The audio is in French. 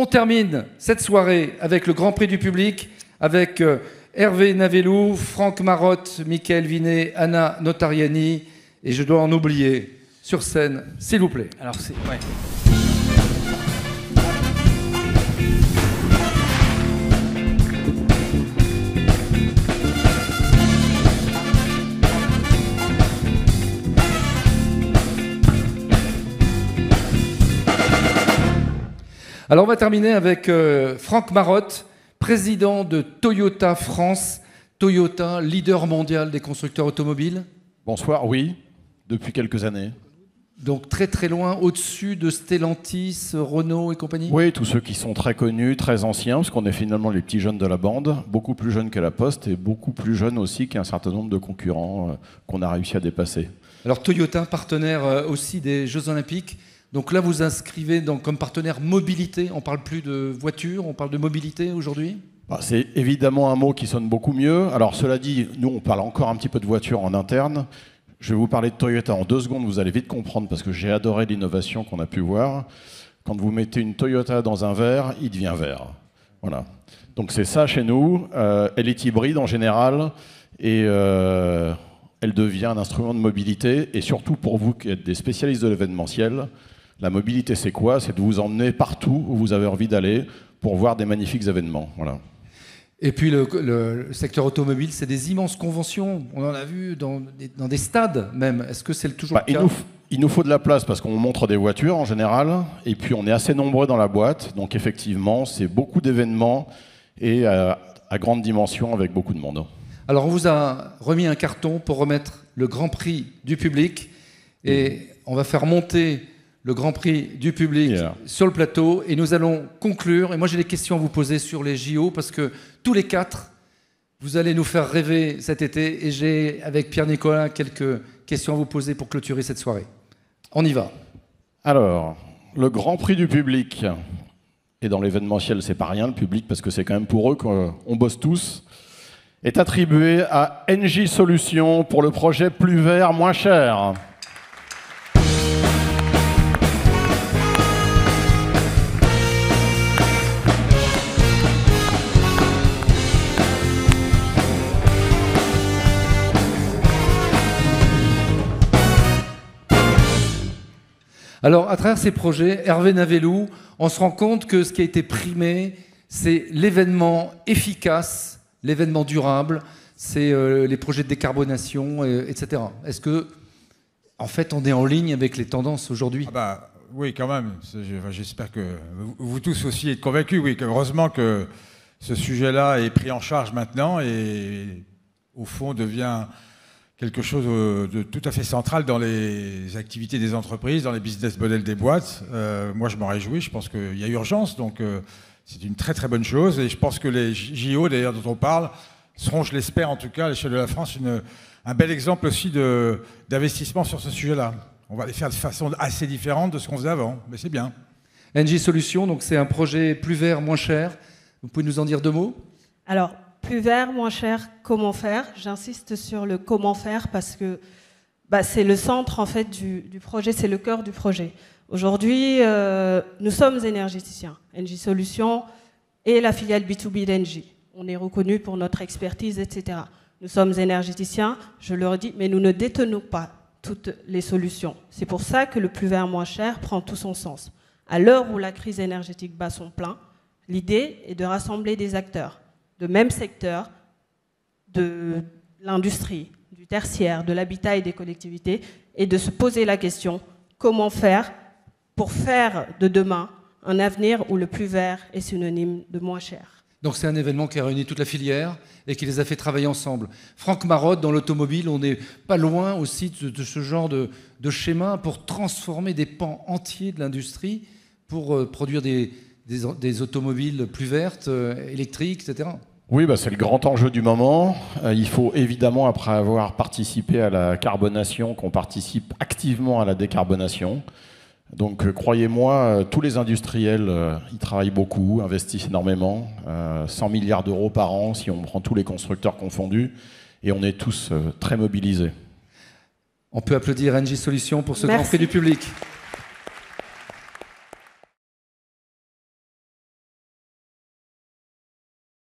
On termine cette soirée avec le Grand Prix du public, avec Hervé Navellou, Franck Marotte, Michael Vinet, Anna Notariani, et je dois en oublier, sur scène, s'il vous plaît. Alors c'est... Ouais. Alors on va terminer avec Franck Marotte, président de Toyota France. Toyota, leader mondial des constructeurs automobiles. Bonsoir, oui, depuis quelques années. Donc très très loin, au-dessus de Stellantis, Renault et compagnie. Oui, tous ceux qui sont très connus, très anciens, parce qu'on est finalement les petits jeunes de la bande, beaucoup plus jeunes que la Poste et beaucoup plus jeunes aussi qu'un certain nombre de concurrents qu'on a réussi à dépasser. Alors Toyota, partenaire aussi des Jeux Olympiques. Donc là, vous inscrivez comme partenaire mobilité. On ne parle plus de voiture, on parle de mobilité aujourd'hui. C'est évidemment un mot qui sonne beaucoup mieux. Alors cela dit, nous on parle encore un petit peu de voiture en interne. Je vais vous parler de Toyota en 2 secondes, vous allez vite comprendre parce que j'ai adoré l'innovation qu'on a pu voir. Quand vous mettez une Toyota dans un verre, il devient vert. Voilà. Donc c'est ça chez nous. Elle est hybride en général et elle devient un instrument de mobilité. Et surtout pour vous qui êtes des spécialistes de l'événementiel, la mobilité c'est quoi? C'est de vous emmener partout où vous avez envie d'aller pour voir des magnifiques événements. Voilà. Et puis le secteur automobile, c'est des immenses conventions. On en a vu dans des stades même. Est-ce que c'est toujours le cas? Il nous faut de la place parce qu'on montre des voitures en général. Et puis on est assez nombreux dans la boîte. Donc effectivement, c'est beaucoup d'événements et à grande dimension avec beaucoup de monde. Alors on vous a remis un carton pour remettre le Grand Prix du public. Et on va faire monter le Grand Prix du public sur le plateau et nous allons conclure. Et moi j'ai des questions à vous poser sur les JO parce que tous les 4, vous allez nous faire rêver cet été et j'ai avec Pierre-Nicolas quelques questions à vous poser pour clôturer cette soirée. On y va. Alors, le Grand Prix du public, et dans l'événementiel c'est pas rien le public parce que c'est quand même pour eux qu'on bosse tous, est attribué à NJ Solutions pour le projet Plus Vert, Moins Cher. Alors, à travers ces projets, Hervé Navellou, on se rend compte que ce qui a été primé, c'est l'événement efficace, l'événement durable, c'est les projets de décarbonation, etc. Est-ce que, en fait, on est en ligne avec les tendances aujourd'hui? Oui, quand même. J'espère que vous tous aussi êtes convaincus. Oui, heureusement que ce sujet-là est pris en charge maintenant et, au fond, devient quelque chose de tout à fait central dans les activités des entreprises, dans les business models des boîtes. Moi, je m'en réjouis. Je pense qu'il y a urgence, donc c'est une très très bonne chose. Et je pense que les JO, d'ailleurs, dont on parle, seront, je l'espère en tout cas, à l'échelle de la France, un bel exemple aussi d'investissement sur ce sujet-là. On va les faire de façon assez différente de ce qu'on faisait avant, mais c'est bien. NJ Solutions, donc c'est un projet plus vert, moins cher. Vous pouvez nous en dire 2 mots? Alors, plus vert, moins cher, comment faire? J'insiste sur le comment faire parce que c'est le centre en fait du projet, c'est le cœur du projet. Aujourd'hui, nous sommes énergéticiens. NJ Solutions et la filiale B2B d'Engie. On est reconnu pour notre expertise, etc. Nous sommes énergéticiens, je le redis, mais nous ne détenons pas toutes les solutions. C'est pour ça que le plus vert, moins cher prend tout son sens. À l'heure où la crise énergétique bat son plein, l'idée est de rassembler des acteurs de même secteur, de l'industrie, du tertiaire, de l'habitat et des collectivités, et de se poser la question, comment faire pour faire de demain un avenir où le plus vert est synonyme de moins cher. Donc c'est un événement qui a réuni toute la filière et qui les a fait travailler ensemble. Franck Marotte, dans l'automobile, on n'est pas loin aussi de ce genre de schéma pour transformer des pans entiers de l'industrie pour produire des automobiles plus vertes, électriques, etc. Oui, c'est le grand enjeu du moment. Il faut évidemment, après avoir participé à la carbonation, qu'on participe activement à la décarbonation. Donc croyez-moi, tous les industriels, ils travaillent beaucoup, investissent énormément, 100 milliards d'euros par an si on prend tous les constructeurs confondus, et on est tous très mobilisés. On peut applaudir NJ Solutions pour ce Grand Prix du public.